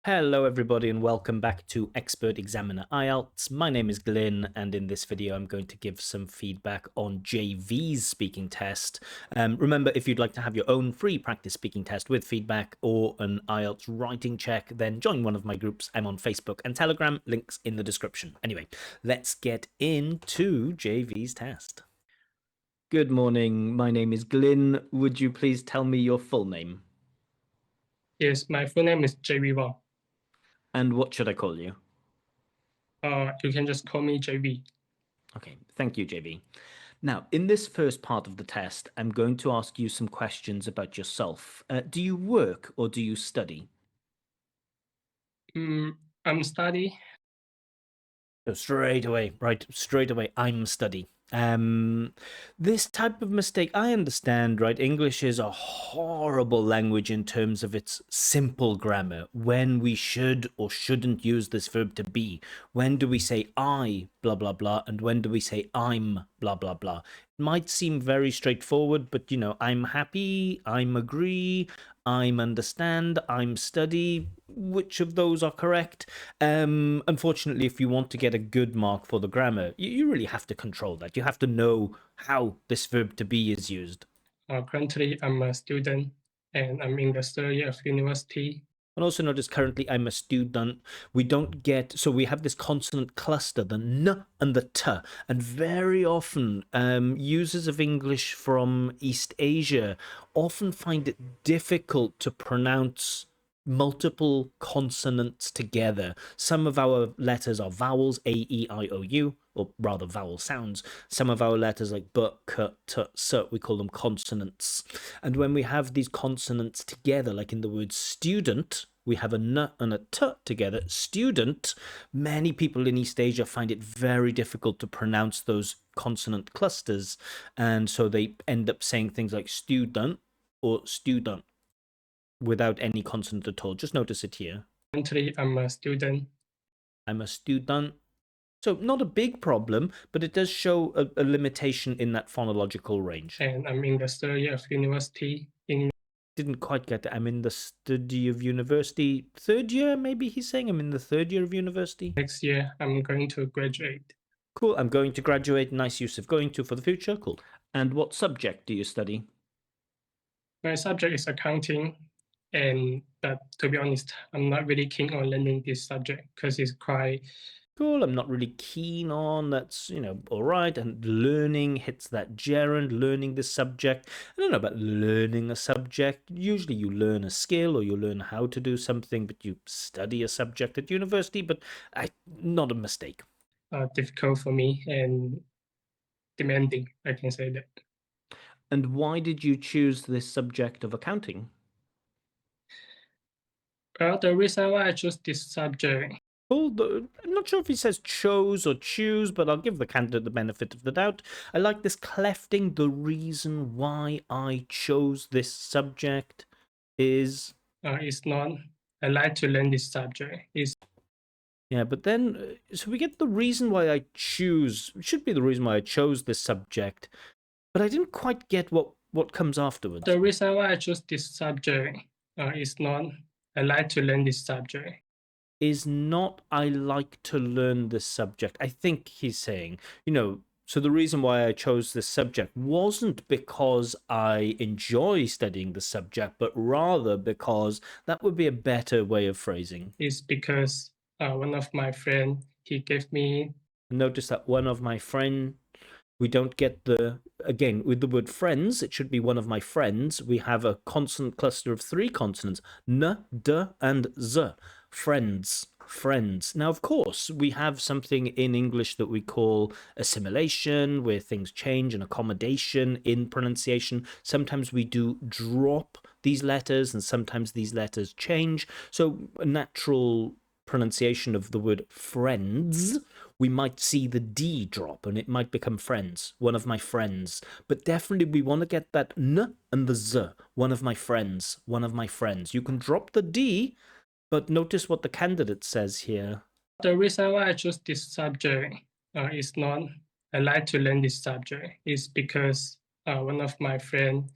Hello everybody and welcome back to Expert Examiner IELTS. My name is Glyn and in this video I'm going to give some feedback on Javy's speaking test. Remember, if you'd like to have your own free practice speaking test with feedback or an IELTS writing check, then join one of my groups. I'm on Facebook and Telegram, links in the description. Anyway, let's get into Javy's test. Good morning, my name is Glyn. Would you please tell me your full name? Yes, my full name is Javy. And what should I call you? You can just call me Javy. Okay, thank you, Javy. Now, in this first part of the test, I'm going to ask you some questions about yourself. Do you work or do you study? I'm study. So straight away, I'm study. This type of mistake, I understand, right? English is a horrible language in terms of its simple grammar. When we should or shouldn't use this verb to be. When do we say I, blah, blah, blah, and when do we say I'm, blah, blah, blah. It might seem very straightforward, but, you know, I'm happy, I'm agree, I'm understand, I'm study. Which of those are correct? Unfortunately, if you want to get a good mark for the grammar, you really have to control that. You have to know how this verb to be is used. Currently, I'm a student and I'm in the third year of university. And also notice currently I'm a student. We don't get, so we have this consonant cluster, the n and the t, and very often users of English from East Asia often find it difficult to pronounce multiple consonants together. Some of our letters are vowels, A, E, I, O, U, or rather vowel sounds. Some of our letters like b, k, t, s, we call them consonants. And when we have these consonants together, like in the word student, we have a n and a t together, student, many people in East Asia find it very difficult to pronounce those consonant clusters. And so they end up saying things like student or student without any consonant at all. Just notice it here. Currently, I'm a student. I'm a student. So not a big problem, but it does show a limitation in that phonological range. And I'm in the third year of university. Didn't quite get that. I'm in the study of university. Third year, maybe he's saying I'm in the third year of university. Next year, I'm going to graduate. Cool, I'm going to graduate. Nice use of going to for the future. Cool. And what subject do you study? My subject is accounting. But to be honest, I'm not really keen on learning this subject because it's quite Cool, I'm not really keen on, that's, you know, all right. And learning hits that gerund, learning the subject. I don't know about learning a subject. Usually you learn a skill or you learn how to do something, but you study a subject at university, but not a mistake. difficult for me and demanding, I can say that. And why did you choose this subject of accounting? Well, the reason why I chose this subject, Well, I'm not sure if he says chose or choose, but I'll give the candidate the benefit of the doubt. I like this clefting. The reason why I chose this subject is... is not, I like to learn this subject. Yeah, but then, so we get the reason why I choose, should be the reason why I chose this subject, but I didn't quite get what comes afterwards. The reason why I chose this subject is not, I like to learn this subject. Is not, I like to learn this subject. I think he's saying, you know, so the reason why I chose this subject wasn't because I enjoy studying the subject, but rather because that would be a better way of phrasing. It's because one of my friends, he gave me... Notice that one of my friend, we don't get the, again, with the word friends, it should be one of my friends. We have a consonant cluster of three consonants, n, d, and z. Friends, friends. Now, of course, we have something in English that we call assimilation, where things change, and accommodation in pronunciation. Sometimes we do drop these letters, and sometimes these letters change. So a natural pronunciation of the word friends, we might see the D drop and it might become friends, one of my friends. But definitely we want to get that N and the Z, one of my friends, one of my friends. You can drop the D, but notice what the candidate says here. The reason why I chose this subject is not, I like to learn this subject, is because one of my friends,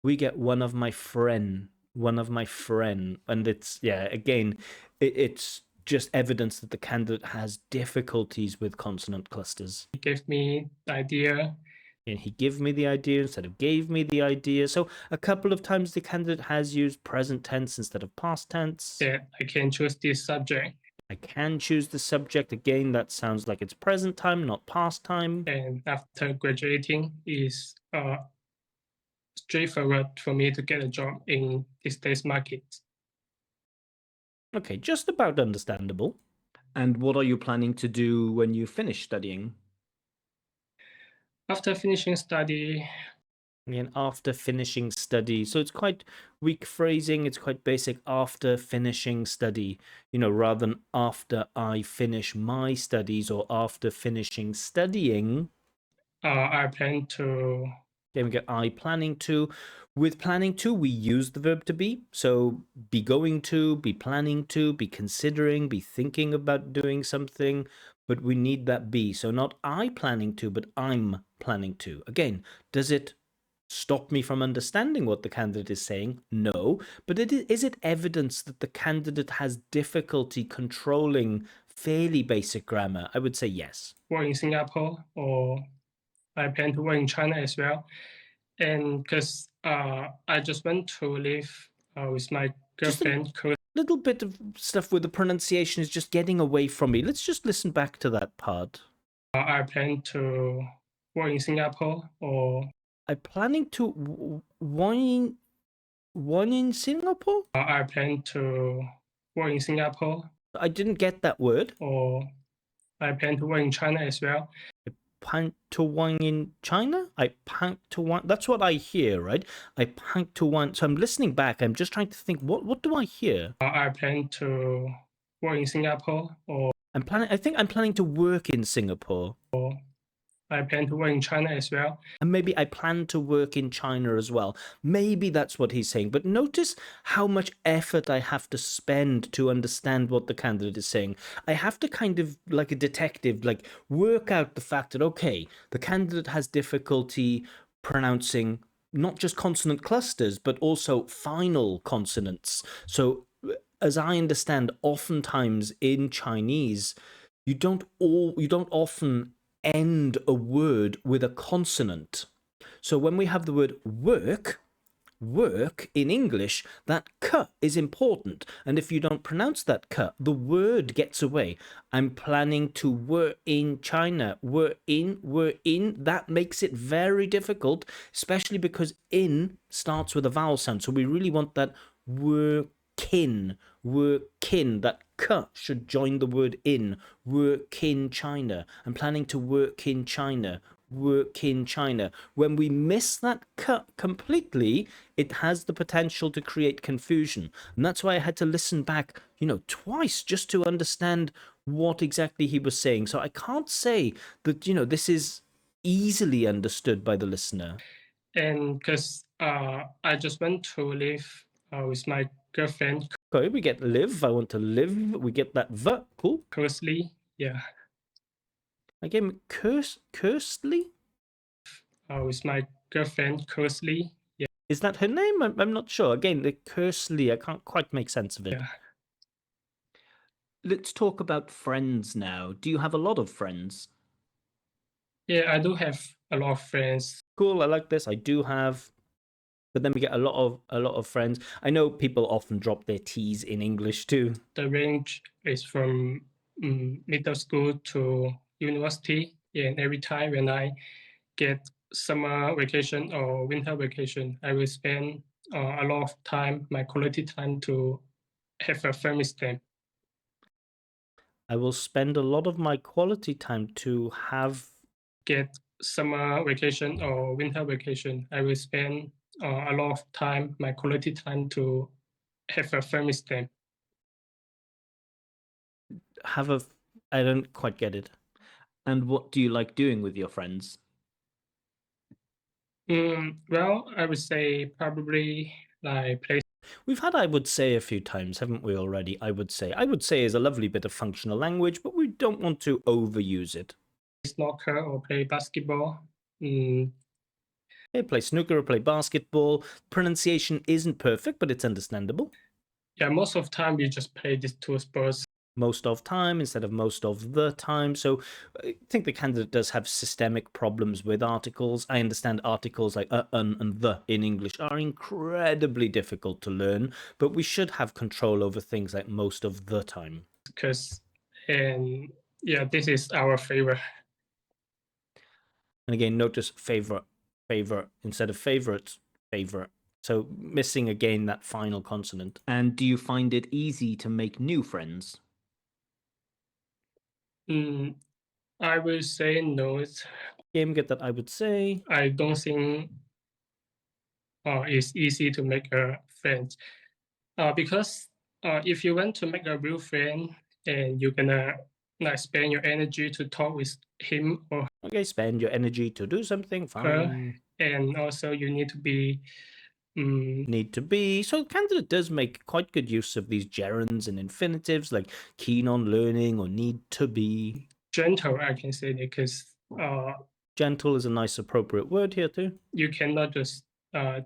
we get one of my friend, one of my friend, and it's again, it's just evidence that the candidate has difficulties with consonant clusters. He gave me the idea. And he gave me the idea instead of gave me the idea. So a couple of times the candidate has used present tense instead of past tense. That I can choose this subject. I can choose the subject. Again, that sounds like it's present time, not past time. And after graduating, is straightforward for me to get a job in this day's market. Okay, just about understandable. And what are you planning to do when you finish studying? After finishing study, And after finishing study, so it's quite weak phrasing, it's quite basic. After finishing study, rather than after I finish my studies or after finishing studying. I plan to. Then we get I planning to. With planning to, we use the verb to be. So be going to, be planning to, be considering, be thinking about doing something. But we need that be. So not I planning to, but I'm planning to. Again, does it stop me from understanding what the candidate is saying? No. But is it evidence that the candidate has difficulty controlling fairly basic grammar? I would say yes. Work in Singapore, or I plan to work in China as well. And because I just went to live with my girlfriend. Little bit of stuff where the pronunciation is just getting away from me. Let's just listen back to that part. I plan to work in Singapore, or I'm planning to one in Singapore. I plan to work in Singapore. I didn't get that word. Or I plan to work in China as well. Plan to one in China? I plan to one. That's what I hear, right? I plan to one. So I'm listening back. I'm just trying to think. What do I hear? I plan to work in Singapore, or I think I'm planning to work in Singapore. I plan to work in China as well. And maybe I plan to work in China as well. Maybe that's what he's saying. But notice how much effort I have to spend to understand what the candidate is saying. I have to kind of, like a detective, work out the fact that, okay, the candidate has difficulty pronouncing not just consonant clusters, but also final consonants. So as I understand, oftentimes in Chinese, you don't often end a word with a consonant. So when we have the word work in English, that k is important. And if you don't pronounce that k, the word gets away. I'm planning to work in China. Work in. That makes it very difficult, especially because in starts with a vowel sound. So we really want that workin. That k should join the word in. Work in China. I'm planning to work in China. Work in China. When we miss that k completely, it has the potential to create confusion. And that's why I had to listen back, twice just to understand what exactly he was saying. So I can't say that, this is easily understood by the listener. And because I just went to live with my girlfriend. Okay, we get live. I want to live. We get that v. Cool. Cursedly, yeah. Again, cursedly? With my girlfriend, Cursedly. Yeah. Is that her name? I'm not sure. Again, the cursedly, I can't quite make sense of it. Yeah. Let's talk about friends now. Do you have a lot of friends? Yeah, I do have a lot of friends. Cool, I like this. I do have. But then we get a lot of friends. I know people often drop their T's in English too. The range is from middle school to university. Yeah, and every time when I get summer vacation or winter vacation, I will spend a lot of time, my quality time, to have a friend with them. I will spend a lot of my quality time to get summer vacation or winter vacation. I will spend a lot of time, my quality time, to have a friend with them. I don't quite get it. And what do you like doing with your friends? Well, I would say probably like play. We've had I would say a few times, haven't we already? I would say is a lovely bit of functional language, but we don't want to overuse it. Snooker or play basketball. Okay, play snooker or play basketball. Pronunciation isn't perfect, but it's understandable. Yeah, most of the time we just play these two sports. Most of time instead of most of the time. So I think the candidate does have systemic problems with articles. I understand articles like and the in English are incredibly difficult to learn, but we should have control over things like most of the time. Because, and yeah, this is our favorite. And again, notice favorite instead of favorite, favorite. So missing again that final consonant. And do you find it easy to make new friends? I will say no. Game get that I would say. I don't think it's easy to make a friend. Because if you want to make a real friend and you're gonna like spend your energy to talk with him or Okay, spend your energy to do something, her, fine. and also you need to be Need to be. So the candidate does make quite good use of these gerunds and infinitives like keen on learning or need to be. gentle, I can say that, because Gentle is a nice appropriate word here too. you cannot just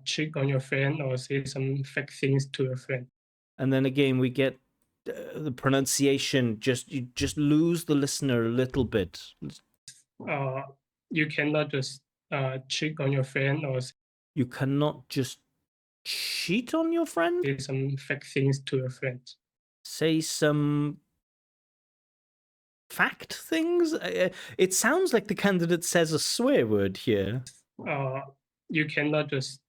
cheat on your friend or say some fake things to your friend. And then again, we get the pronunciation. You just lose the listener a little bit. You cannot just cheat on your friend or You cannot just cheat on your friend. say some fake things to your friend. Say some fact things. It sounds like the candidate says a swear word here. You cannot just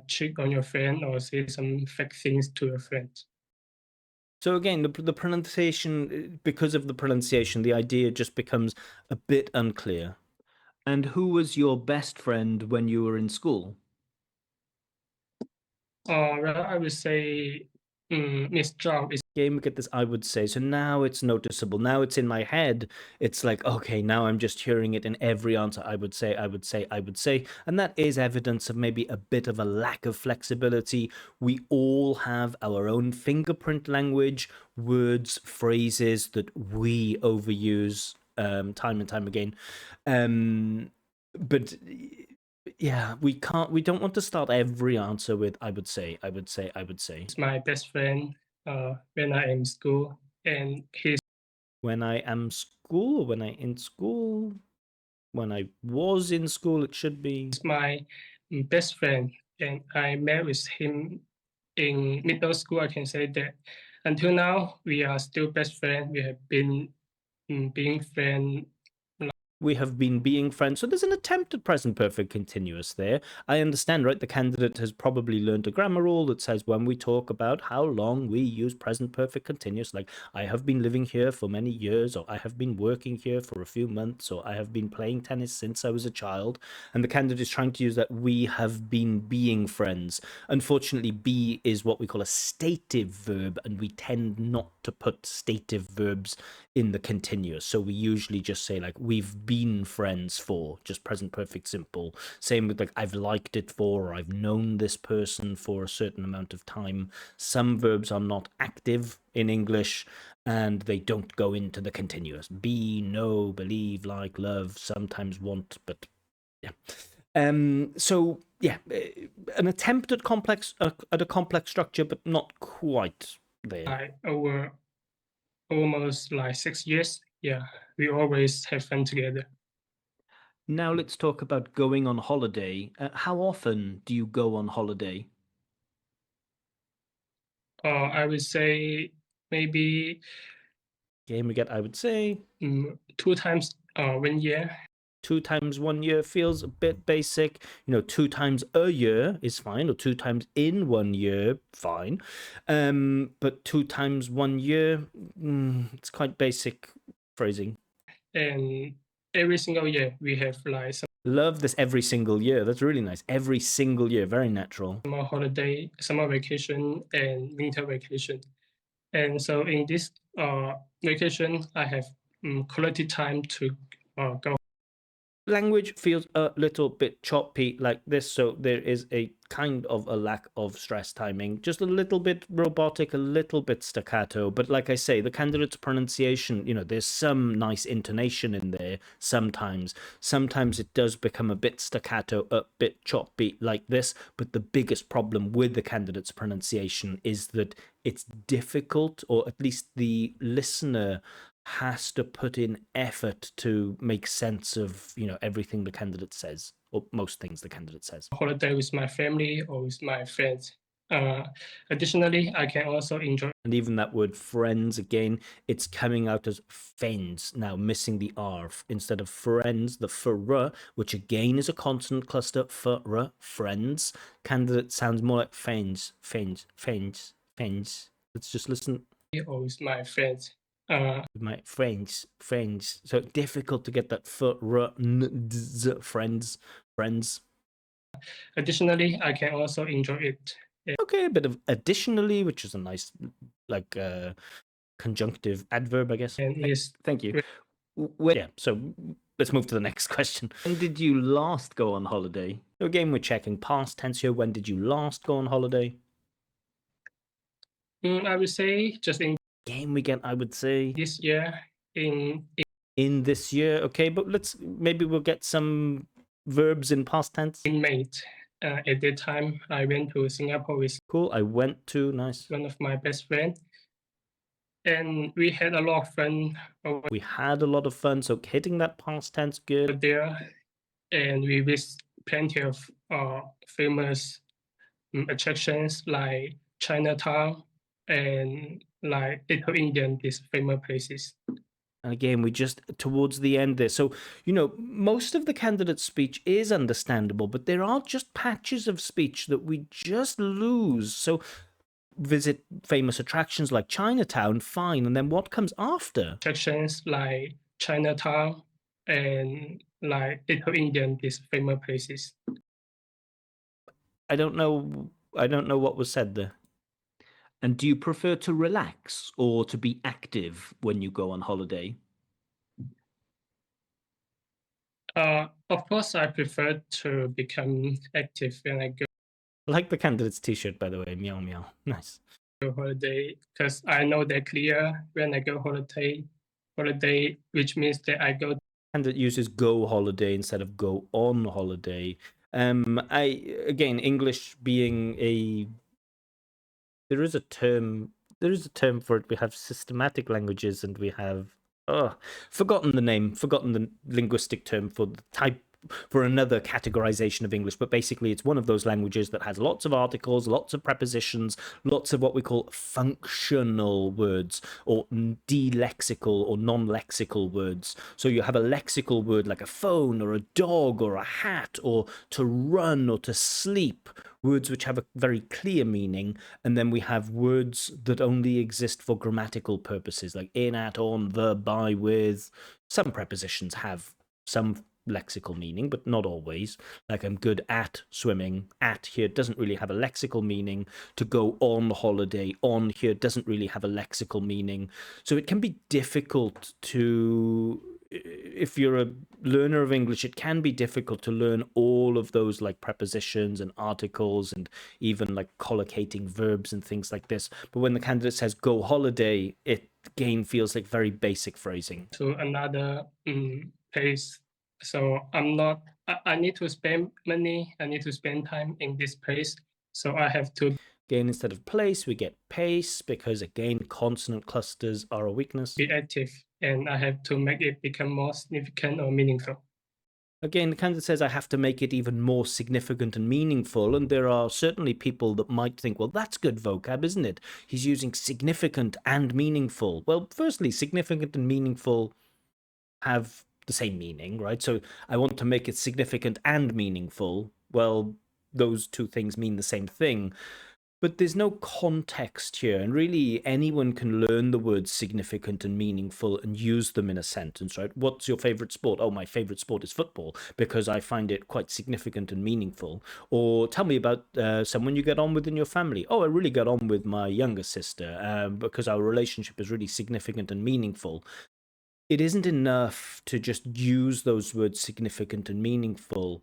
cheat on your friend or say some fake things to your friend. So again, the pronunciation, because of the pronunciation, the idea just becomes a bit unclear. And who was your best friend when you were in school? Well, I would say Miss Zhao is Game, get this, I would say. So now it's noticeable. Now it's in my head. It's like, okay, now I'm just hearing it in every answer. I would say, I would say, I would say. And that is evidence of maybe a bit of a lack of flexibility. We all have our own fingerprint language, words, phrases that we overuse time and time again. But yeah, we don't want to start every answer with I would say, I would say, I would say. my best friend when I am in school, and he's When I am school, when I in school, when I was in school, it should be. my best friend, and I met with him in middle school. I can say that until now we are still best friends. We have been being friends. We have been being friends. So there's an attempt at present perfect continuous there. I understand, right? The candidate has probably learned a grammar rule that says when we talk about how long we use present perfect continuous, like I have been living here for many years, or I have been working here for a few months, or I have been playing tennis since I was a child. And the candidate is trying to use that we have been being friends. Unfortunately, be is what we call a stative verb, and we tend not to put stative verbs in the continuous. So we usually just say like we've been friends for, just present perfect simple. Same with like I've liked it for, or I've known this person for a certain amount of time. Some verbs are not active in English and they don't go into the continuous. Be, know, believe, like, love, sometimes want, but yeah. So yeah, an attempt at a complex structure, but not quite there. Over almost like 6 years. Yeah, we always have fun together. Now let's talk about going on holiday. How often do you go on holiday? I would say maybe Game we get, I would say, 2 times 1 year. 2 times 1 year feels a bit basic. 2 times a year is fine, or 2 times in 1 year, fine. But 2 times 1 year, it's quite basic phrasing. And every single year we have like Love this every single year. That's really nice. Every single year, very natural. summer holiday, summer vacation, and winter vacation. And so in this vacation, I have quality time to go. language feels a little bit choppy like this, so there is a kind of a lack of stress timing, just a little bit robotic, a little bit staccato. But like I say, the candidate's pronunciation, there's some nice intonation in there sometimes. Sometimes it does become a bit staccato, a bit choppy like this. But the biggest problem with the candidate's pronunciation is that it's difficult, or at least the listener has to put in effort to make sense of everything the candidate says, or most things the candidate says. Holiday with my family or with my friends. Additionally, I can also enjoy. And even that word friends, again, it's coming out as friends now, missing the R. Instead of friends, the fr, which again is a consonant cluster, fr, friends. Candidate sounds more like friends, friends, friends, friends. Let's just listen. Or with my friends. My friends. So difficult to get that friends. Additionally, I can also enjoy it. Okay, a bit of additionally, which is a nice, like, conjunctive adverb, I guess. And Thank you. Yeah, so let's move to the next question. When did you last go on holiday? So again, we're checking past tense here. When did you last go on holiday? I would say just in Again, we get, I would say, this year, in this year. Okay, but maybe we'll get some verbs in past tense. May. At that time, I went to Singapore with Cool. I went to, nice. one of my best friends, and we had a lot of fun over We had a lot of fun. So hitting that past tense, good. there, and we visited plenty of famous attractions like Chinatown and like Little Indian, these famous places. And again, we just towards the end there. So, most of the candidate's speech is understandable, but there are just patches of speech that we just lose. So, visit famous attractions like Chinatown, fine. And then what comes after? Attractions like Chinatown and like Little Indian, these famous places. I don't know what was said there. And do you prefer to relax or to be active when you go on holiday? Of course, I prefer to become active when I go I like the candidate's t-shirt, by the way. Meow meow. Nice. holiday because I know that clear when I go holiday, which means that I go. And it uses go holiday instead of go on holiday. English being there is a term for it. We have systematic languages and we have forgotten the linguistic term for the type, for another categorization of English, but basically it's one of those languages that has lots of articles, lots of prepositions, lots of what we call functional words, or de-lexical or non-lexical words. So you have a lexical word like a phone or a dog or a hat or to run or to sleep, words which have a very clear meaning, and then we have words that only exist for grammatical purposes, like in, at, on, the, by, with. Some prepositions have some lexical meaning, but not always. Like I'm good at swimming. At here doesn't really have a lexical meaning. To go on holiday, on here doesn't really have a lexical meaning. So it can be difficult to, if you're a learner of English, it can be difficult to learn all of those like prepositions and articles and even like collocating verbs and things like this. But when the candidate says go holiday, it again feels like very basic phrasing. To another place. So I need to spend money, I need to spend time in this place. So I have to. Again, instead of place, we get pace, because again, consonant clusters are a weakness. Be active, and I have to make it become more significant or meaningful. Again, the candidate says I have to make it even more significant and meaningful, and there are certainly people that might think, well, that's good vocab, isn't it? He's using significant and meaningful. Well, firstly, significant and meaningful have the same meaning, right? So I want to make it significant and meaningful. Well, those two things mean the same thing. But there's no context here, and really anyone can learn the words significant and meaningful and use them in a sentence, right? What's your favorite sport? Oh, my favorite sport is football because I find it quite significant and meaningful. Or tell me about someone you get on with in your family. Oh, I really get on with my younger sister because our relationship is really significant and meaningful. it isn't enough to just use those words significant and meaningful.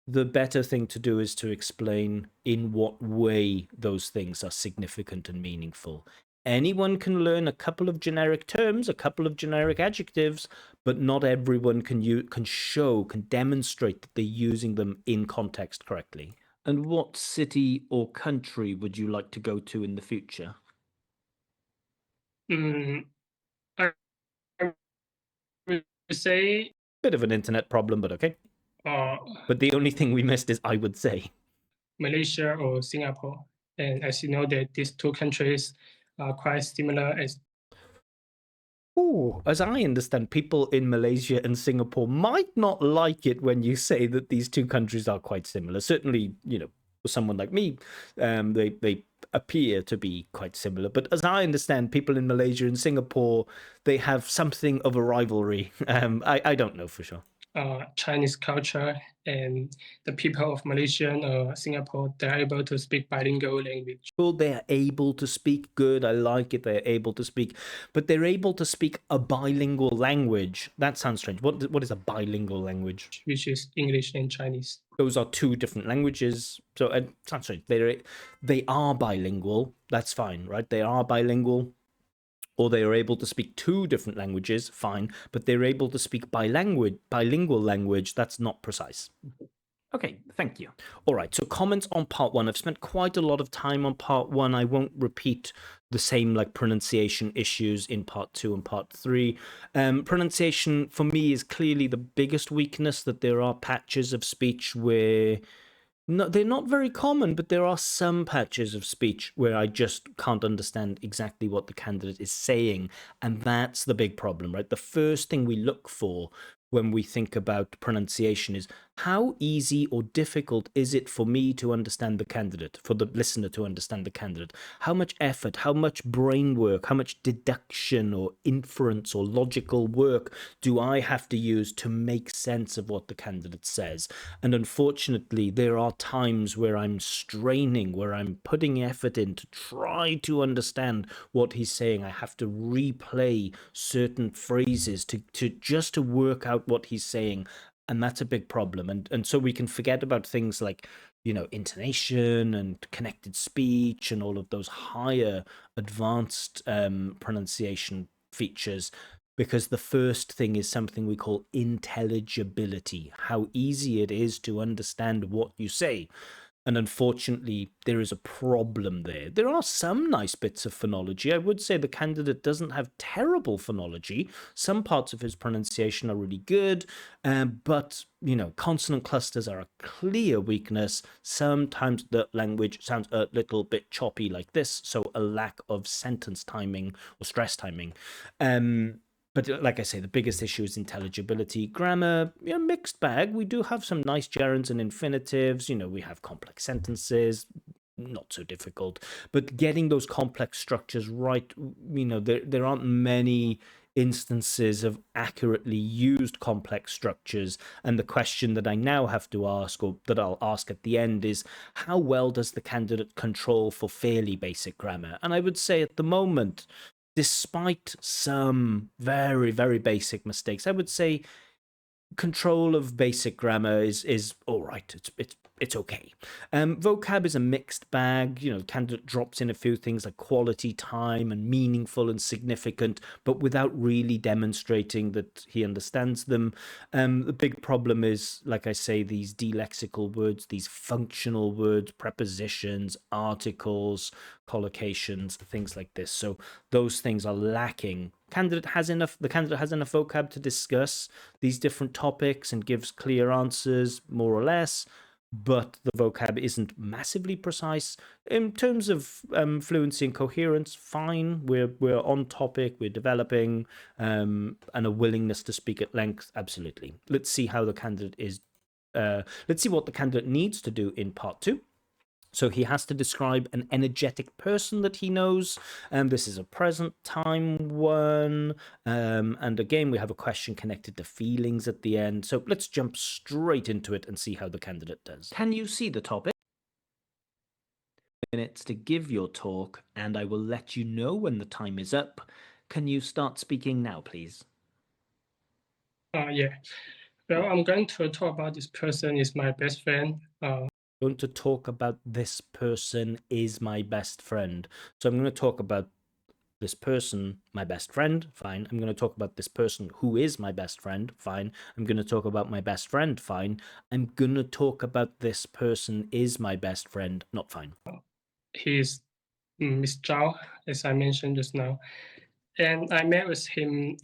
The better thing to do is to explain in what way those things are significant and meaningful. Anyone can learn a couple of generic terms, a couple of generic adjectives, but not everyone can demonstrate that they're using them in context correctly. And what city or country would you like to go to in the future? Mm, I would say Bit of an internet problem, but okay. uh, But the only thing we missed is I would say. Malaysia or Singapore. And as you know, that these two countries are quite similar as Ooh, as I understand, people in Malaysia and Singapore might not like it when you say that these two countries are quite similar. Certainly, for someone like me, they appear to be quite similar. But as I understand, people in Malaysia and Singapore, they have something of a rivalry. I don't know for sure. Chinese culture, and the people of Malaysia or Singapore, they're able to speak bilingual language. They are able to speak good. I like it. They're able to speak, but they're able to speak a bilingual language. That sounds strange. What is a bilingual language? Which is English and Chinese. Those are two different languages. So it sounds strange. They are bilingual. That's fine, right? They are bilingual, or they are able to speak two different languages. Fine, but they're able to speak bilingual language. That's not precise. Okay, thank you. All right, so comments on part one. I've spent quite a lot of time on part one. I won't repeat the same pronunciation issues in part two and part three. Pronunciation for me is clearly the biggest weakness, that there are patches of speech where no, they're not very common, but there are some patches of speech where I just can't understand exactly what the candidate is saying. And that's the big problem, right? The first thing we look for when we think about pronunciation is how easy or difficult is it for me to understand the candidate, for the listener to understand the candidate? How much effort, how much brain work, how much deduction or inference or logical work do I have to use to make sense of what the candidate says? And unfortunately, there are times where I'm straining, where I'm putting effort in to try to understand what he's saying. I have to replay certain phrases to work out what he's saying, and that's a big problem. And so we can forget about things like intonation and connected speech and all of those higher advanced pronunciation features, because the first thing is something we call intelligibility, how easy it is to understand what you say. And unfortunately, there is a problem there. There are some nice bits of phonology. I would say the candidate doesn't have terrible phonology. Some parts of his pronunciation are really good, but, consonant clusters are a clear weakness. Sometimes the language sounds a little bit choppy like this, so a lack of sentence timing or stress timing. But like I say, the biggest issue is intelligibility. Grammar, mixed bag. We do have some nice gerunds and infinitives. We have complex sentences, not so difficult. But getting those complex structures right, there aren't many instances of accurately used complex structures. And the question that I now have to ask, or that I'll ask at the end, is how well does the candidate control for fairly basic grammar? And I would say at the moment, despite some very, very basic mistakes, I would say control of basic grammar is all right. It's okay. Vocab is a mixed bag. Candidate drops in a few things like quality time and meaningful and significant, but without really demonstrating that he understands them. The big problem is, like I say, these delexical words, these functional words, prepositions, articles, collocations, things like this. So those things are lacking. The candidate has enough vocab to discuss these different topics and gives clear answers, more or less, but the vocab isn't massively precise. In terms of fluency and coherence, fine. We're on topic, we're developing, and a willingness to speak at length, absolutely. Let's see how the candidate is. Let's see what the candidate needs to do in part two. So he has to describe an energetic person that he knows. This is a present time one. And again, we have a question connected to feelings at the end. So let's jump straight into it and see how the candidate does. Can you see the topic? Minutes to give your talk, and I will let you know when the time is up. Can you start speaking now, please? Yeah. Well, I'm going to talk about this person is my best friend. Going to talk about this person is my best friend. So I'm going to talk about this person, my best friend, fine. I'm going to talk about this person who is my best friend, fine. I'm going to talk about my best friend, fine. I'm going to talk about this person is my best friend, not fine. He's Miss Zhao, as I mentioned just now. And I met with him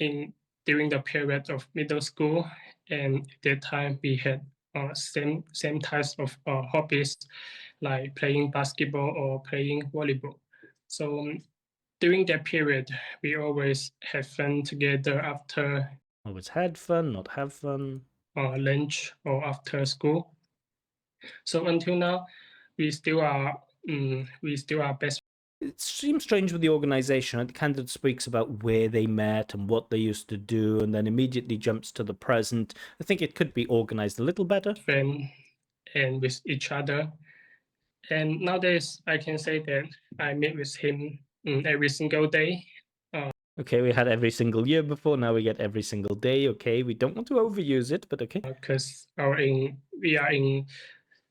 during the period of middle school, and at that time we had same types of hobbies, like playing basketball or playing volleyball. So during that period, we always had fun together after Always had fun, not have fun. lunch or after school. So until now, we still are best. It seems strange with the organization. The candidate speaks about where they met and what they used to do, and then immediately jumps to the present. I think it could be organized a little better. Friend and with each other. And nowadays, I can say that I meet with him every single day. Okay, we had every single year before. Now we get every single day. Okay, we don't want to overuse it, but okay. Because we are in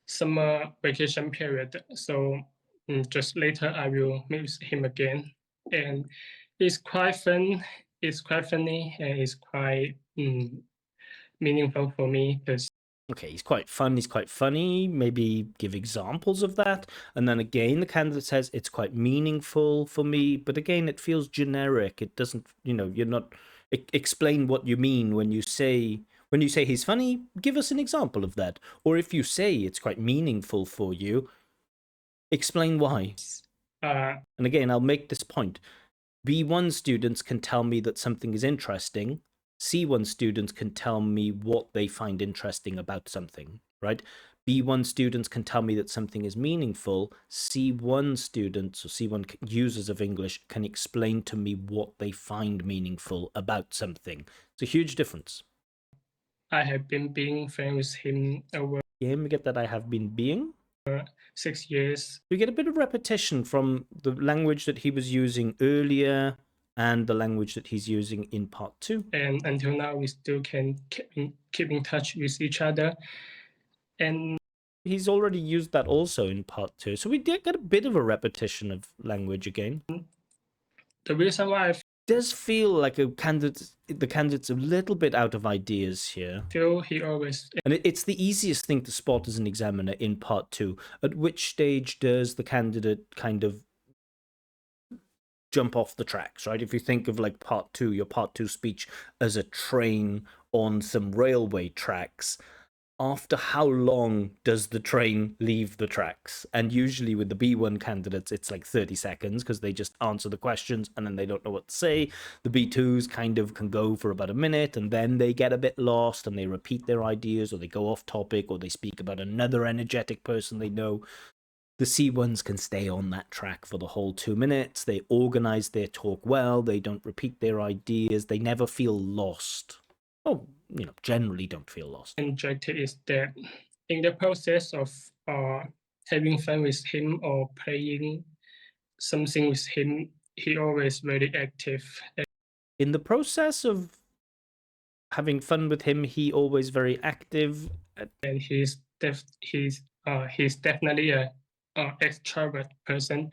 summer vacation period. So just later I will meet with him again, and it's quite fun. It's quite funny and it's quite meaningful for me because Okay, he's quite fun, he's quite funny, maybe give examples of that. And then again, the candidate says it's quite meaningful for me, but again, it feels generic. It doesn't, you're not, explain what you mean when you say he's funny, give us an example of that. Or if you say it's quite meaningful for you, explain why. And again, I'll make this point. B1 students can tell me that something is interesting. C1 students can tell me what they find interesting about something, right? B1 students can tell me that something is meaningful. C1 students or C1 users of English can explain to me what they find meaningful about something. It's a huge difference. I have been being friends with him over Yeah, we get that I have been being. 6 years. We get a bit of repetition from the language that he was using earlier and the language that he's using in part 2. And until now, we still can keep in touch with each other. And he's already used that also in part 2. So we did get a bit of a repetition of language again. The reason why I does feel like the candidate's a little bit out of ideas here. feel he always... And it's the easiest thing to spot as an examiner in part 2. At which stage does the candidate kind of jump off the tracks, right? If you think of like part 2, your part 2 speech as a train on some railway tracks, after how long does the train leave the tracks? And usually with the B1 candidates, it's like 30 seconds because they just answer the questions and then they don't know what to say. The B2s kind of can go for about a minute and then they get a bit lost and they repeat their ideas or they go off topic or they speak about another energetic person they know. The C1s can stay on that track for the whole 2 minutes. They organize their talk well. They don't repeat their ideas. They never feel lost. Oh, generally don't feel lost. Injected is that in the process of having fun with him or playing something with him, he always very active. In the process of having fun with him, he always very active. And he's definitely a extrovert person.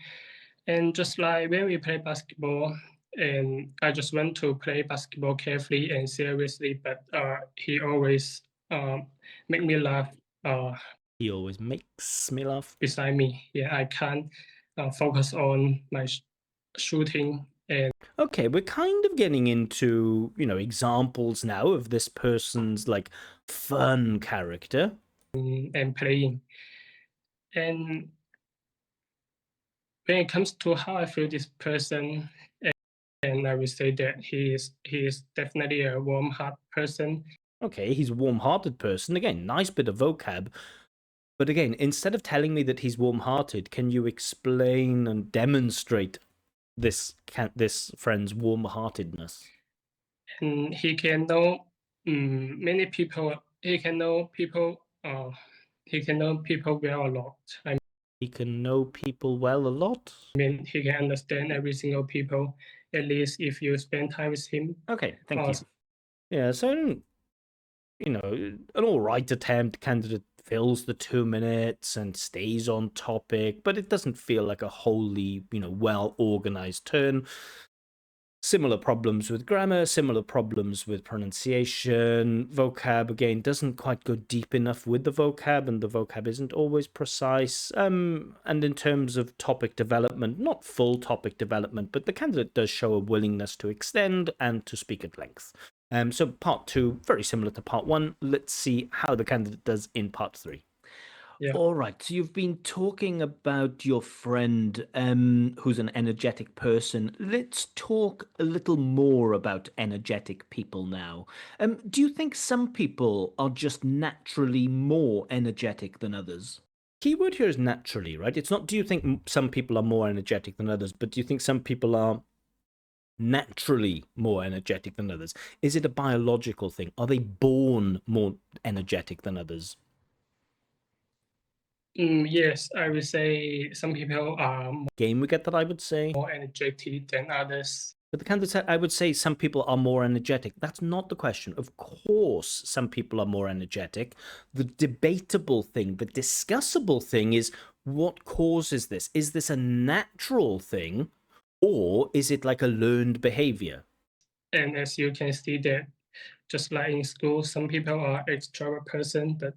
And just like when we play basketball, and I just want to play basketball carefully and seriously, but he always make me laugh. He always makes me laugh. Beside me, yeah, I can't focus on my shooting. And okay, we're kind of getting into examples now of this person's like fun character and playing. And when it comes to how I feel this person, and I would say that he is definitely a warm-hearted person. Okay, he's a warm-hearted person. Again, nice bit of vocab. But again, instead of telling me that he's warm-hearted, can you explain and demonstrate this friend's warm-heartedness? And he can know many people. He can know people. He can know people well a lot. He can know people well a lot. I mean, he can understand every single people. At least if you spend time with him. Okay, thank you. Yeah, so an all right attempt. Candidate fills the 2 minutes and stays on topic, but it doesn't feel like a wholly, well organized turn. Similar problems with grammar, similar problems with pronunciation. Vocab, again, doesn't quite go deep enough with the vocab, and the vocab isn't always precise. And in terms of topic development, not full topic development, but the candidate does show a willingness to extend and to speak at length. So part 2, very similar to part 1. Let's see how the candidate does in part 3. Yeah. All right. So you've been talking about your friend who's an energetic person. Let's talk a little more about energetic people now. Do you think some people are just naturally more energetic than others? Keyword here is naturally, right? It's not do you think some people are more energetic than others, but do you think some people are naturally more energetic than others? Is it a biological thing? Are they born more energetic than others? Yes, I would say some people are Game we get that, I would say. more energetic than others. But the candidate said, I would say some people are more energetic. That's not the question. Of course, some people are more energetic. The debatable thing, the discussable thing is what causes this? Is this a natural thing or is it like a learned behavior? And as you can see that just like in school, some people are extrovert person, but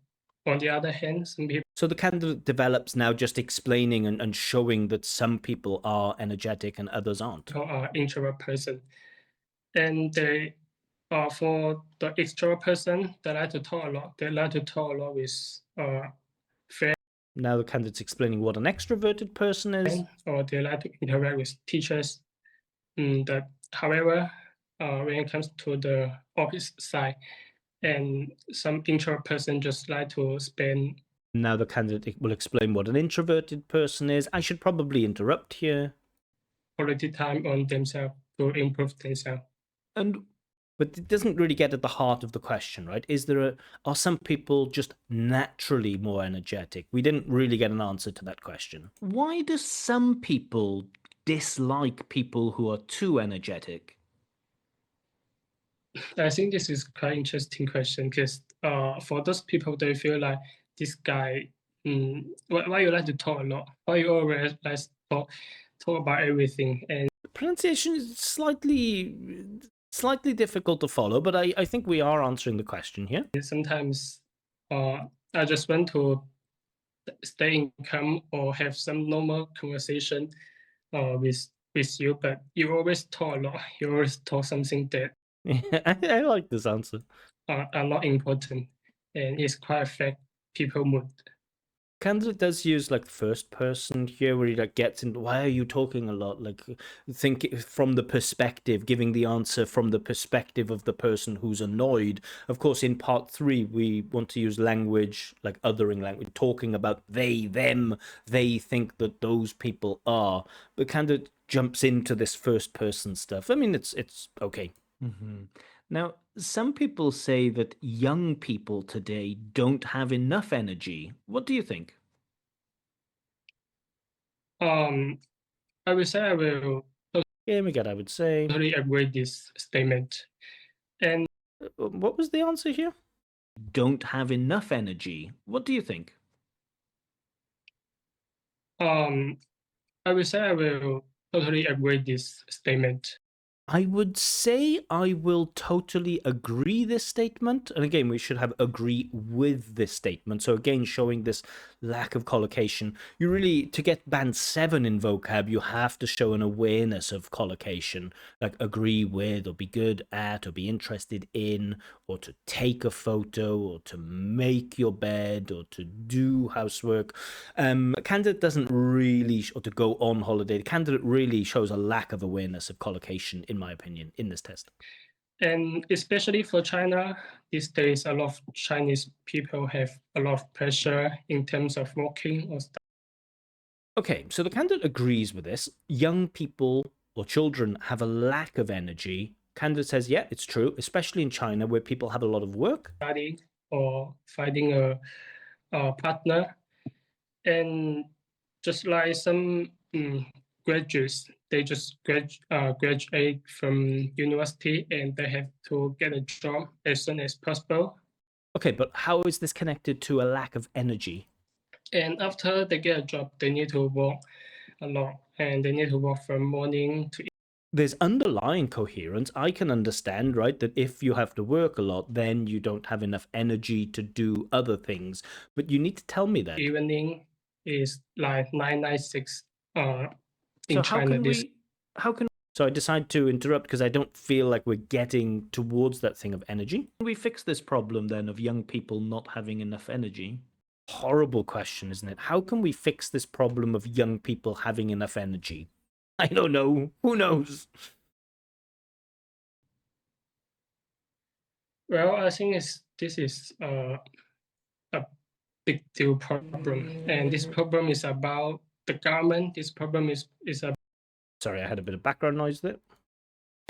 on the other hand, some people So the candidate develops now just explaining and showing that some people are energetic and others aren't. are introvert person. And they for the extrovert person, they like to talk a lot. They like to talk a lot with friends, Now the candidate's explaining what an extroverted person is. or they like to interact with teachers. However, when it comes to the opposite side, and some introvert person just like to spend Now the candidate will explain what an introverted person is. I should probably interrupt here. quality time on themselves to improve themselves. But it doesn't really get at the heart of the question, right? Are some people just naturally more energetic? We didn't really get an answer to that question. Why do some people dislike people who are too energetic? I think this is quite interesting question because for those people, they feel like this guy, why you like to talk a lot? Why you always like to talk about everything? And Pronunciation is slightly difficult to follow, but I think we are answering the question here. sometimes I just want to stay in calm or have some normal conversation with you, but you always talk a lot. You always talk something that I like this answer. are not important, and it's quite affect people mood. Candidate does use like first person here where he like gets in, why are you talking a lot? Like think from the perspective, giving the answer from the perspective of the person who's annoyed. Of course, in part 3, we want to use language, like othering language, talking about they, them, they think that those people are. But candidate jumps into this first person stuff. I mean, it's okay. Now, some people say that young people today don't have enough energy. What do you think? I will say I will Yeah, we got, I would say. totally agree this statement. And What was the answer here? Don't have enough energy. What do you think? I will say I will totally agree this statement. I would say I will totally agree this statement. And again, we should have agree with this statement. So again, showing this lack of collocation. You really, to get band 7 in vocab, you have to show an awareness of collocation, like agree with, or be good at, or be interested in, or to take a photo, or to make your bed, or to do housework. Candidate doesn't really, or to go on holiday. The candidate really shows a lack of awareness of collocation, in my opinion, in this test. And especially for China, these days, a lot of Chinese people have a lot of pressure in terms of working or stuff. Okay, so the candidate agrees with this. Young people or children have a lack of energy. Candidate says, yeah, it's true, especially in China where people have a lot of work. Study or finding a partner. And just like some graduates, they just graduate from university and they have to get a job as soon as possible. Okay, but how is this connected to a lack of energy? And after they get a job, they need to work a lot, and they need to work from morning to There's underlying coherence. I can understand, right, that if you have to work a lot, then you don't have enough energy to do other things. But you need to tell me that. evening is like 996 So in China. so I decide to interrupt because I don't feel like we're getting towards that thing of energy. Can we fix this problem then of young people not having enough energy? Horrible question, isn't it? How can we fix this problem of young people having enough energy? I don't know. Who knows? Well, I think this is a big deal problem, and this problem is about the government. This problem is about, Sorry, I had a bit of background noise there.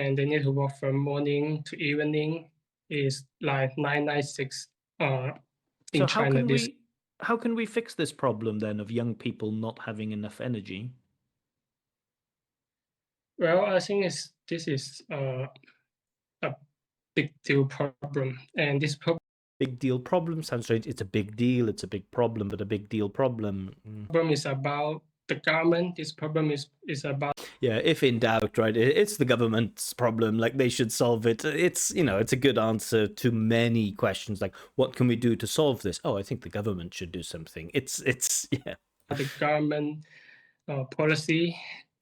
and they need to work from morning to evening is like 996 in So China. how can we fix this problem then of young people not having enough energy? Well, I think this is a big deal problem, and this Big deal problem sounds strange. It's a big deal, it's a big problem, but a big deal problem. problem is about the government. This problem is about, Yeah, if in doubt, right, it's the government's problem. Like they should solve it. It's, it's a good answer to many questions. Like, what can we do to solve this? Oh, I think the government should do something. It's yeah. the government policy,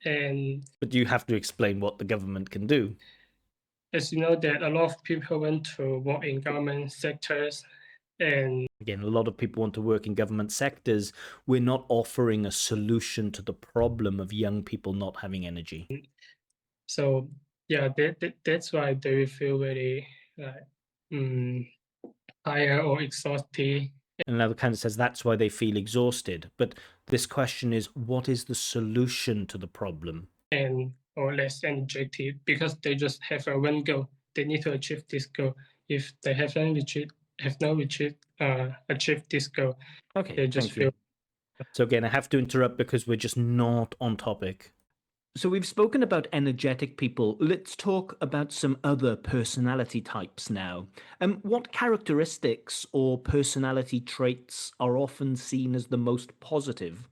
and But you have to explain what the government can do. as you know that a lot of people want to work in government sectors, and Again, a lot of people want to work in government sectors. We're not offering a solution to the problem of young people not having energy. so yeah, that's why they feel very like tired or exhausted, And another kind of says that's why they feel exhausted. But this question is, what is the solution to the problem? and or less energetic because they just have a one goal. They need to achieve this goal. If they haven't achieved this goal, Okay, they just thank feel. you. So again, I have to interrupt because we're just not on topic. So we've spoken about energetic people. Let's talk about some other personality types now. What characteristics or personality traits are often seen as the most positive?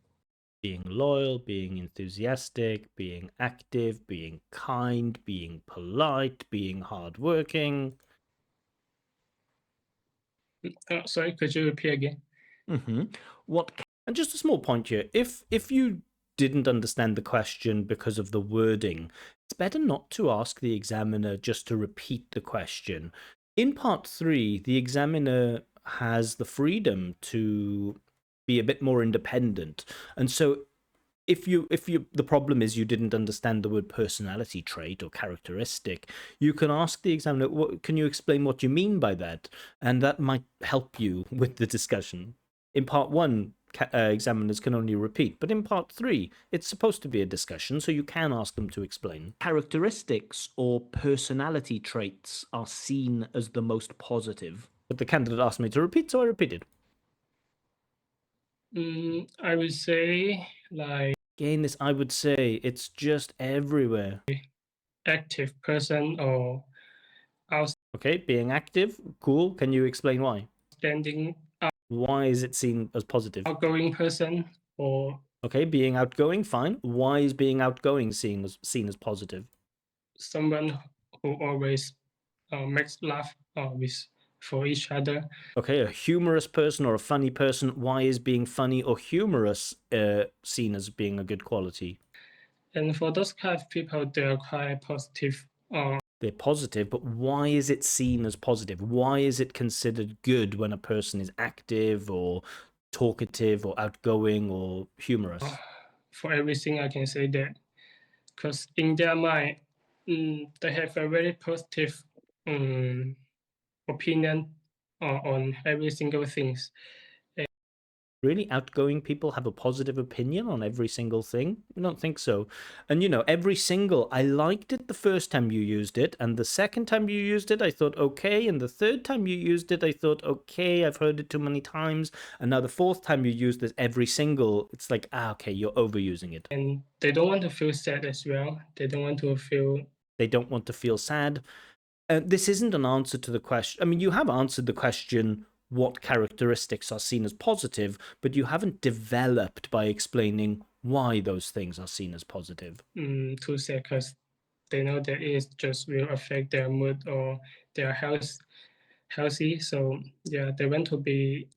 Being loyal, being enthusiastic, being active, being kind, being polite, being hardworking. Sorry, could you repeat again? And just a small point here: if you didn't understand the question because of the wording, it's better not to ask the examiner just to repeat the question. In part 3, the examiner has the freedom to be a bit more independent, and so if you the problem is you didn't understand the word personality trait or characteristic, you can ask the examiner, can you explain what you mean by that? And that might help you with the discussion. In part 1, examiners can only repeat, but in part 3 it's supposed to be a discussion, so you can ask them to explain. Characteristics or personality traits are seen as the most positive. But the candidate asked me to repeat, so I repeated. I would say like Again, this I would say it's just everywhere. active person or Okay, being active, cool. Can you explain why? outstanding Why is it seen as positive? outgoing person, or Okay, being outgoing, fine. Why is being outgoing seen as positive? someone who always makes laugh with for each other. Okay, a humorous person or a funny person, why is being funny or humorous seen as being a good quality? And for those kind of people, they are quite positive. They're positive, but why is it seen as positive? Why is it considered good when a person is active or talkative or outgoing or humorous? For everything, I can say that because in their mind, they have a very positive opinion on every single things. Really, outgoing people have a positive opinion on every single thing? I don't think so. And every single, I liked it the first time you used it, and the second time you used it, I thought, okay, and the third time you used it, I thought, okay, I've heard it too many times, and now the fourth time you used it, every single, it's like, okay, you're overusing it. And they don't want to feel sad as well. They don't want to feel sad. This isn't an answer to the question. I mean, you have answered the question, what characteristics are seen as positive, but you haven't developed by explaining why those things are seen as positive. To say, because they know that it just will affect their mood or their healthy. So yeah, they want to be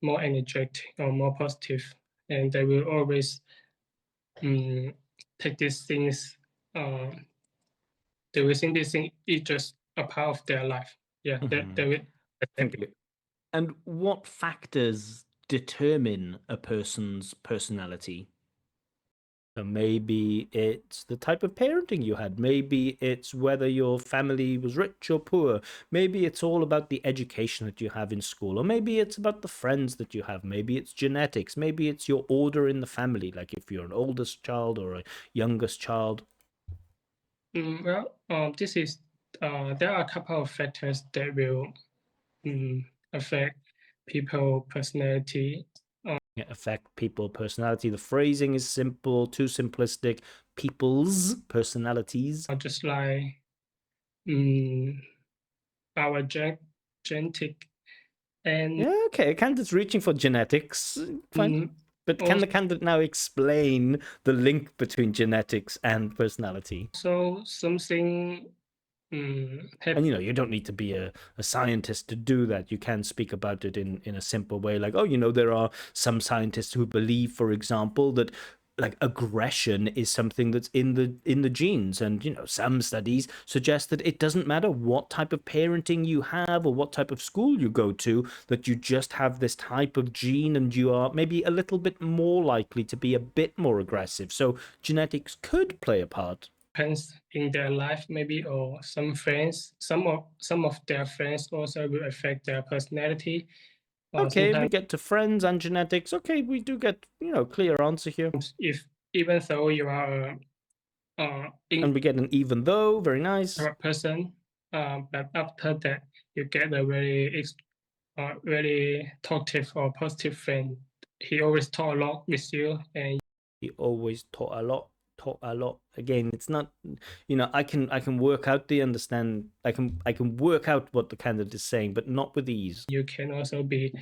more energetic or more positive, and they will always take these things. They will think this thing is just a part of their life. Yeah, they will Thank accept it. you. And what factors determine a person's personality? So maybe it's the type of parenting you had. Maybe it's whether your family was rich or poor. Maybe it's all about the education that you have in school. Or maybe it's about the friends that you have. Maybe it's genetics. Maybe it's your order in the family, like if you're an oldest child or a youngest child. This is there are a couple of factors that will affect people personality. Affect people personality. The phrasing is simple, too simplistic. People's personalities. Just like our genetic and Yeah, okay. A candidate's reaching for genetics. Fine. But can also the candidate now explain the link between genetics and personality? something And you don't need to be a scientist to do that. You can speak about it in a simple way, like, oh, there are some scientists who believe, for example, that like aggression is something that's in the genes, and some studies suggest that it doesn't matter what type of parenting you have or what type of school you go to, that you just have this type of gene and you are maybe a little bit more likely to be a bit more aggressive. So genetics could play a part. depends in their life maybe, or some friends, some of their friends also will affect their personality. Okay, we Sometimes get to friends and genetics. Okay, we do get, clear answer here. if even though you are And we get an even though, very nice. introvert person, but after that you get a very talkative or positive friend. He always talk a lot with you, and He always taught a lot, taught a lot. Again, it's not, I can work out I can work out what the candidate is saying, but not with ease. you can also be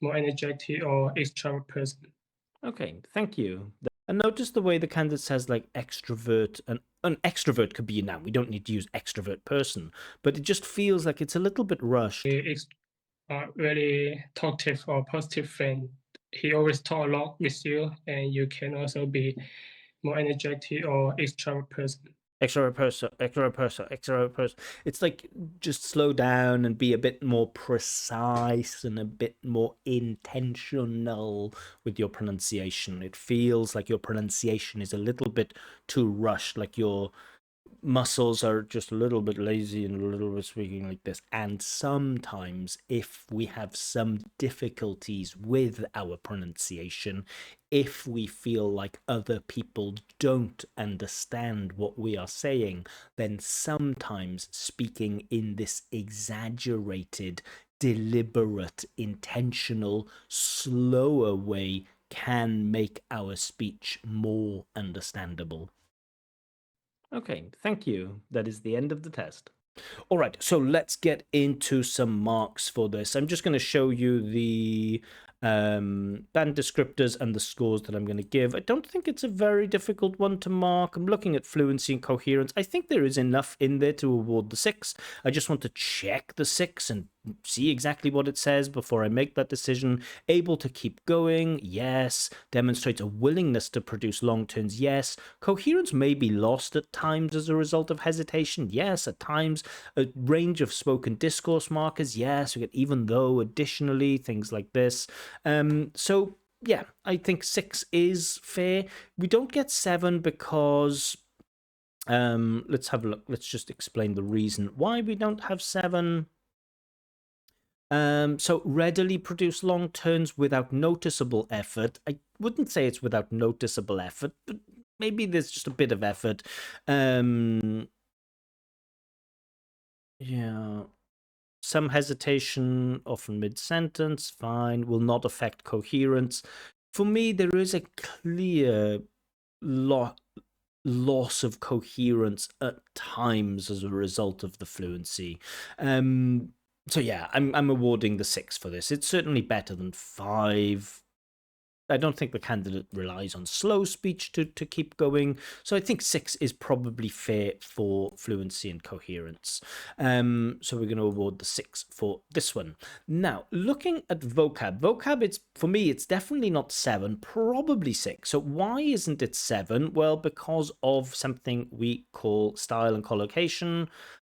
more energetic or extrovert person. Okay, thank you. And notice the way the candidate says like extrovert, and an extrovert could be a noun. We don't need to use extrovert person, but it just feels like it's a little bit rushed. Very talkative or positive friend. He always talk a lot with you, and you can also be more energetic or extrovert person. Extrovert person, extrovert person, extrovert person. It's like just slow down and be a bit more precise and a bit more intentional with your pronunciation. It feels like your pronunciation is a little bit too rushed, like your muscles are just a little bit lazy and a little bit speaking like this. And sometimes, if we have some difficulties with our pronunciation, if we feel like other people don't understand what we are saying, then sometimes speaking in this exaggerated, deliberate, intentional, slower way can make our speech more understandable. Okay, thank you. That is the end of the test. All right, so let's get into some marks for this. I'm just going to show you the band descriptors and the scores that I'm going to give. I don't think it's a very difficult one to mark. I'm looking at fluency and coherence. I think there is enough in there to award the 6. I just want to check the 6 and see exactly what it says before I make that decision. Able to keep going, yes. Demonstrates a willingness to produce long turns, yes. Coherence may be lost at times as a result of hesitation, yes. At times, a range of spoken discourse markers, yes. We get even though, additionally, things like this. So yeah, I think 6 is fair. We don't get 7 because let's have a look. Let's just explain the reason why we don't have 7. So readily produce long turns without noticeable effort. I wouldn't say it's without noticeable effort, but maybe there's just a bit of effort. Yeah. Some hesitation, often mid-sentence, fine, will not affect coherence. For me, there is a clear loss of coherence at times as a result of the fluency. So yeah, I'm awarding the 6 for this. It's certainly better than 5. I don't think the candidate relies on slow speech to keep going. So I think 6 is probably fair for fluency and coherence. So we're going to award the 6 for this one. Now, looking at vocab, it's for me, it's definitely not 7, probably 6. So why isn't it 7? Well, because of something we call style and collocation,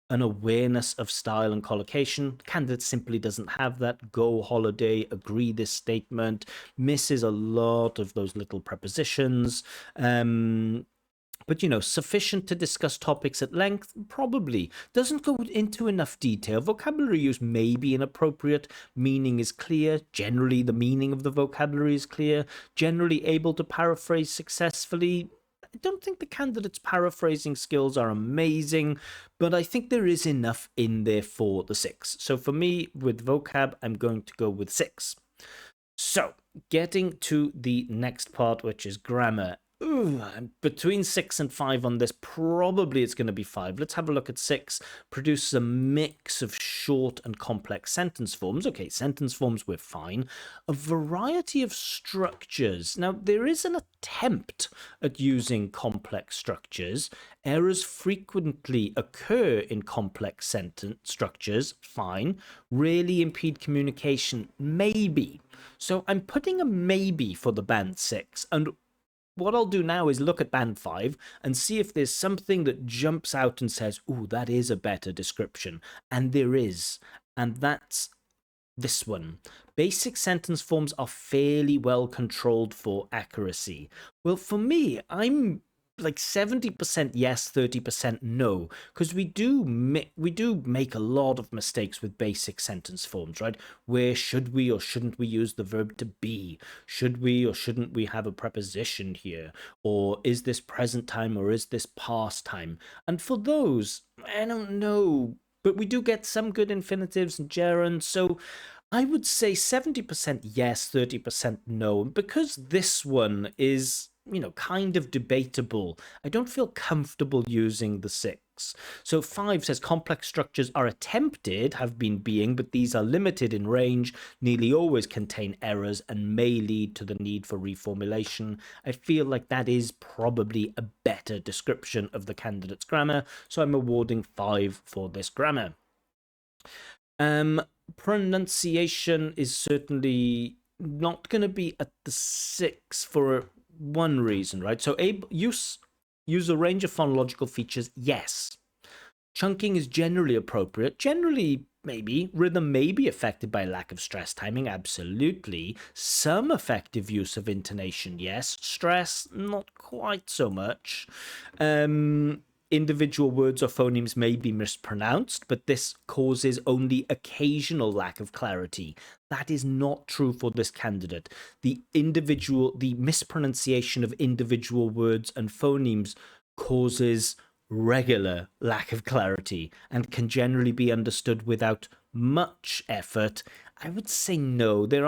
an awareness of style and collocation. The candidate simply doesn't have that. Go, holiday, agree this statement, misses a lot of those little prepositions. But, sufficient to discuss topics at length? Probably. Doesn't go into enough detail. Vocabulary use may be inappropriate. Meaning is clear. Generally, the meaning of the vocabulary is clear. Generally able to paraphrase successfully. I don't think the candidate's paraphrasing skills are amazing, but I think there is enough in there for the 6. So for me, with vocab, I'm going to go with 6. So, getting to the next part, which is grammar. I'm between 6 and 5 on this. Probably it's going to be 5. Let's have a look at 6. Produces a mix of short and complex sentence forms. Okay, sentence forms, we're fine. A variety of structures. Now, there is an attempt at using complex structures. Errors frequently occur in complex sentence structures. Fine. Rarely impede communication. Maybe. So I'm putting a maybe for the band 6. And what I'll do now is look at band 5 and see if there's something that jumps out and says, ooh, that is a better description. And there is. And that's this one. Basic sentence forms are fairly well controlled for accuracy. Well, for me, I'm like 70% yes, 30% no, because we do make a lot of mistakes with basic sentence forms, right? Where should we or shouldn't we use the verb to be? Should we or shouldn't we have a preposition here? Or is this present time or is this past time? And for those, I don't know, but we do get some good infinitives and gerunds, so I would say 70% yes, 30% no. And because this one is, kind of debatable, I don't feel comfortable using the 6. So 5 says complex structures are attempted, have been being, but these are limited in range, nearly always contain errors, and may lead to the need for reformulation. I feel like that is probably a better description of the candidate's grammar, so I'm awarding 5 for this grammar. Pronunciation is certainly not going to be at the 6 for one reason, right? So use a range of phonological features, yes. Chunking is generally appropriate. Generally, maybe. Rhythm may be affected by lack of stress timing, absolutely. Some effective use of intonation, yes. Stress, not quite so much. Individual words or phonemes may be mispronounced, but this causes only occasional lack of clarity. That is not true for this candidate. The mispronunciation of individual words and phonemes causes regular lack of clarity and can generally be understood without much effort. I would say no. There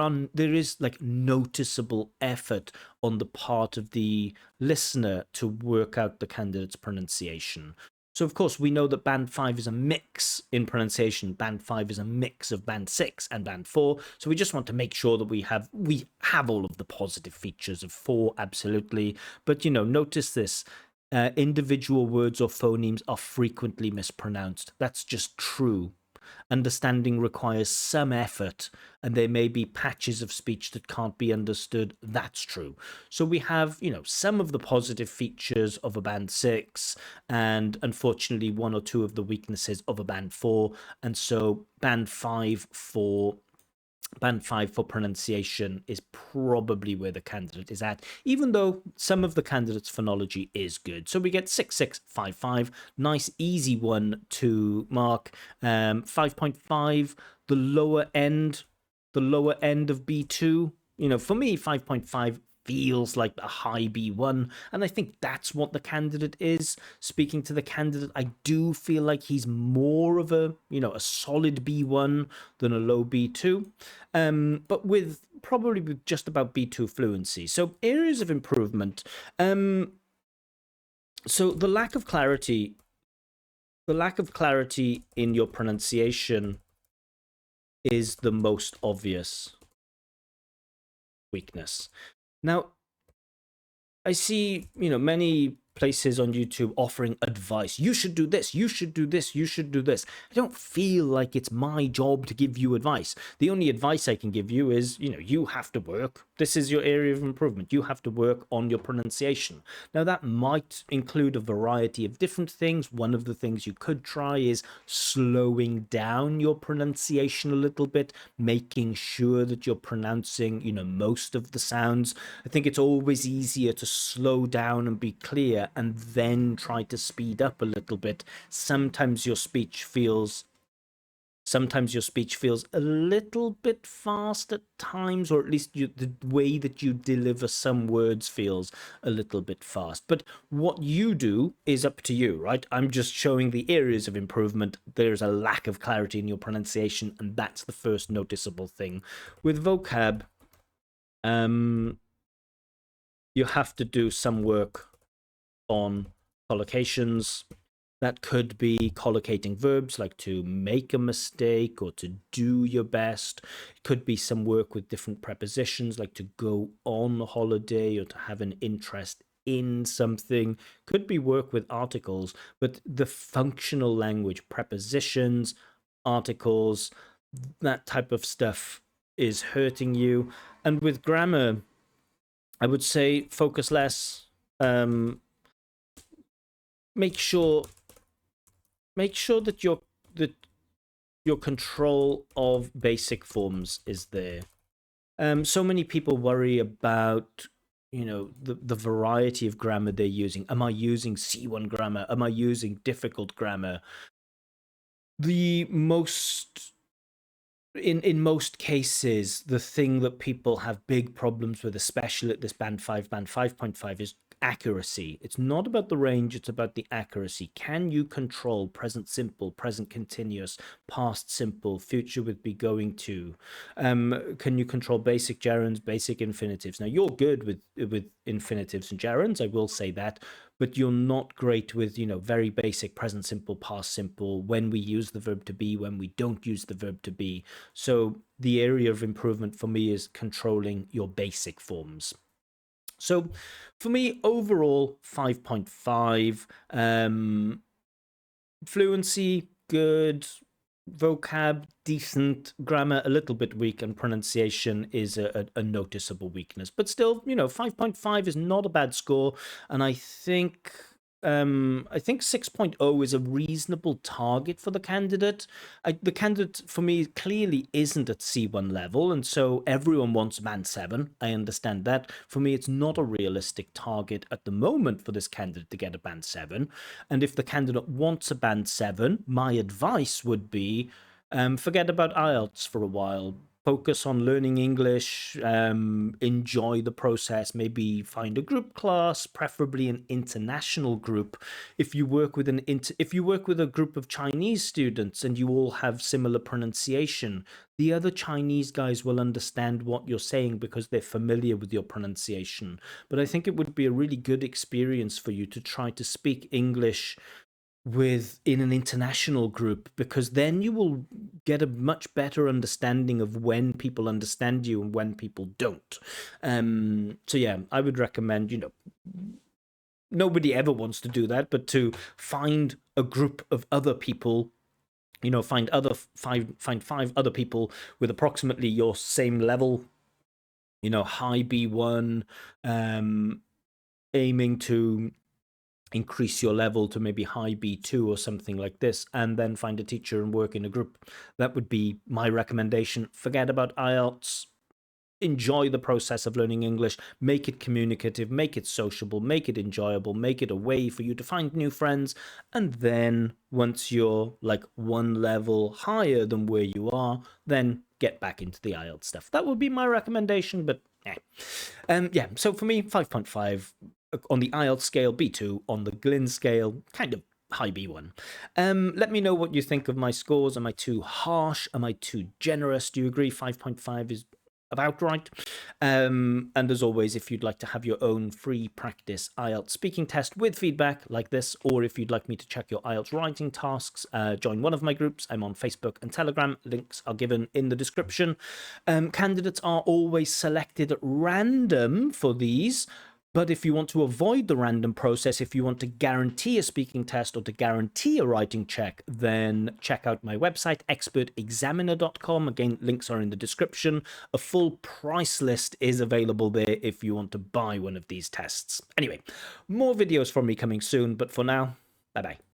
is like noticeable effort on the part of the listener to work out the candidate's pronunciation. So of course we know that band 5 is a mix in pronunciation. Band 5 is a mix of band 6 and band 4. So we just want to make sure that we have all of the positive features of 4, absolutely. But notice this. Individual words or phonemes are frequently mispronounced. That's just true. Understanding requires some effort, and there may be patches of speech that can't be understood. That's true. So we have, some of the positive features of a band 6, and unfortunately, one or two of the weaknesses of a band 4. And so band 5 for pronunciation is probably where the candidate is at, even though some of the candidate's phonology is good. So we get 6655, nice easy one to mark. 5.5, the lower end of B2. For me, 5.5 feels like a high B1, and I think that's what the candidate is. Speaking to the candidate, I do feel like he's more of a solid B1 than a low B2, but with just about B2 fluency. So areas of improvement. So the lack of clarity in your pronunciation is the most obvious weakness. Now, I see, many places on YouTube offering advice. You should do this, you should do this, you should do this. I don't feel like it's my job to give you advice. The only advice I can give you is, you have to work. This is your area of improvement. You have to work on your pronunciation. Now, that might include a variety of different things. One of the things you could try is slowing down your pronunciation a little bit, making sure that you're pronouncing, most of the sounds. I think it's always easier to slow down and be clear and then try to speed up a little bit. Sometimes your speech feels a little bit fast at times, or at least the way that you deliver some words feels a little bit fast. But what you do is up to you, right? I'm just showing the areas of improvement. There's a lack of clarity in your pronunciation, and that's the first noticeable thing. With vocab, you have to do some work on collocations. That could be collocating verbs like to make a mistake or to do your best. It could be some work with different prepositions like to go on a holiday or to have an interest in something. Could be work with articles, but the functional language, prepositions, articles, that type of stuff is hurting you. And with grammar, I would say focus less. Make sure that your control of basic forms is there. So many people worry about the variety of grammar they're using. Am I using C1 grammar? Am I using difficult grammar? The most in most cases, the thing that people have big problems with, especially at this band 5.5, is accuracy. It's not about the range, it's about the accuracy. Can you control present simple, present continuous, past simple, future would be going to? Can you control basic gerunds, basic infinitives? Now, you're good with infinitives and gerunds, I will say that, but you're not great with, very basic present simple, past simple, when we use the verb to be, when we don't use the verb to be. So the area of improvement for me is controlling your basic forms. So for me, overall, 5.5. Fluency, good. Vocab, decent. Grammar, a little bit weak. And pronunciation is a noticeable weakness. But still, 5.5 is not a bad score. And I think 6.0 is a reasonable target for the candidate. The candidate, for me, clearly isn't at C1 level, and so everyone wants band 7. I understand that. For me, it's not a realistic target at the moment for this candidate to get a band 7. And if the candidate wants a band 7, my advice would be forget about IELTS for a while. Focus on learning English, enjoy the process, maybe find a group class, preferably an international group. If you work with a group of Chinese students and you all have similar pronunciation, the other Chinese guys will understand what you're saying because they're familiar with your pronunciation. But I think it would be a really good experience for you to try to speak English in an international group, because then you will get a much better understanding of when people understand you and when people don't. So yeah, I would recommend, nobody ever wants to do that, but to find a group of other people, find five other people with approximately your same level, high B1, aiming to increase your level to maybe high B2 or something like this, and then find a teacher and work in a group. That would be my recommendation. Forget about IELTS. Enjoy the process of learning English. Make it communicative, make it sociable, make it enjoyable, make it a way for you to find new friends. And then once you're like one level higher than where you are, then get back into the IELTS stuff. That would be my recommendation, but yeah. So for me, 5.5 on the IELTS scale, B2 on the Glyn scale, kind of high B1. Let me know what you think of my scores. Am I too harsh? Am I too generous? Do you agree 5.5 is about right. And as always, if you'd like to have your own free practice IELTS speaking test with feedback like this, or if you'd like me to check your IELTS writing tasks, join one of my groups. I'm on Facebook and Telegram. Links are given in the description. Candidates are always selected at random for these. But if you want to avoid the random process, if you want to guarantee a speaking test or to guarantee a writing check, then check out my website, expertexaminer.com. Again, links are in the description. A full price list is available there if you want to buy one of these tests. Anyway, more videos from me coming soon, but for now, bye-bye.